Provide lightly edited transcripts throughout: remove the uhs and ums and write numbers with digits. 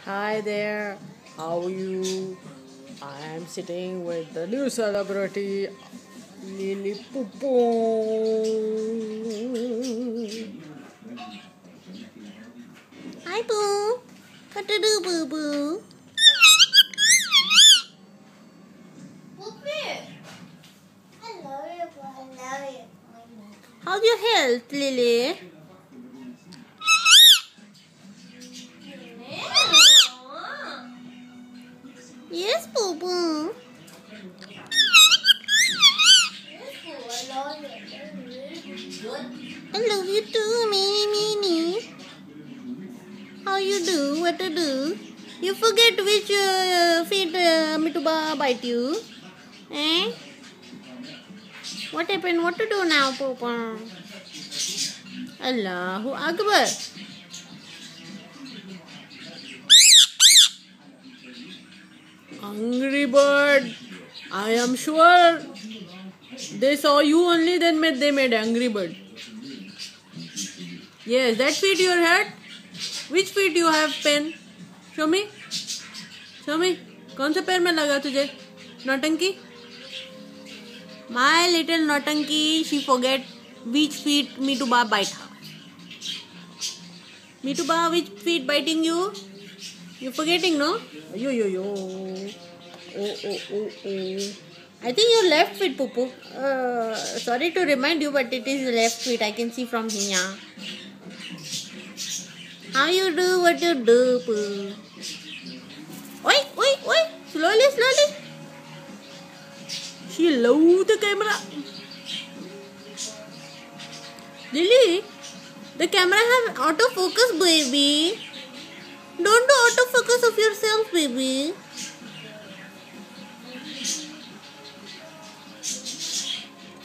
Hi there, how are you? I am sitting with the new celebrity, Lilypooh. Hi, Boo. What to do, Boo Boo? How's your health, Lily? Yes, Boo Boo. I love you too, Minnie. How you do? What to do? You forget which feet Mituba bite you? Eh? What happened? What to do now, Papa? Allahu Akbar. Angry bird. I am sure they saw you only, then they made angry bird. Yes, that feet your head. Which feet you have pain? Show me. Show me. कौन से पैर में लगा तुझे? नौटंकी? My little Nautanki, she forget which feet Mituba bite her. Mituba, which feet biting you? You forgetting, no? Yo. Oh. I think your left feet, Pupu. Sorry to remind you, but it is left feet. I can see from here. How you do? What you do, Poo? Oi. Slowly. She loves the camera. Lily, the camera have autofocus, baby. Don't do autofocus of yourself, baby.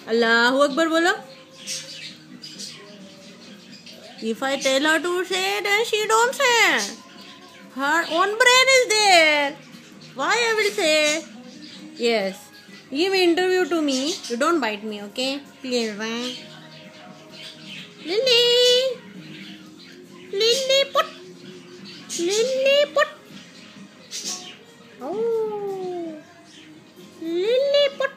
Allahu Akbar bolo. If I tell her to say, then she don't say. Her own brain is there. Why I will say? Yes. Give interview to me. You don't bite me, okay? Please, right? Lilypooh. Oh. Lilypooh.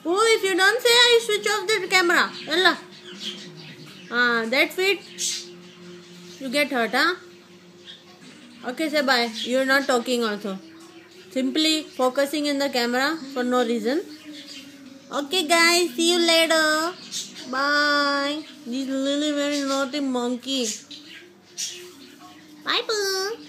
Oh, if you don't say, I switch off the camera. Yalla. That feet. You get hurt, huh? Okay, say bye. You're not talking also. Simply focusing in the camera for no reason. Okay, guys. See you later. Bye. This really very naughty monkey. Bye, Boo.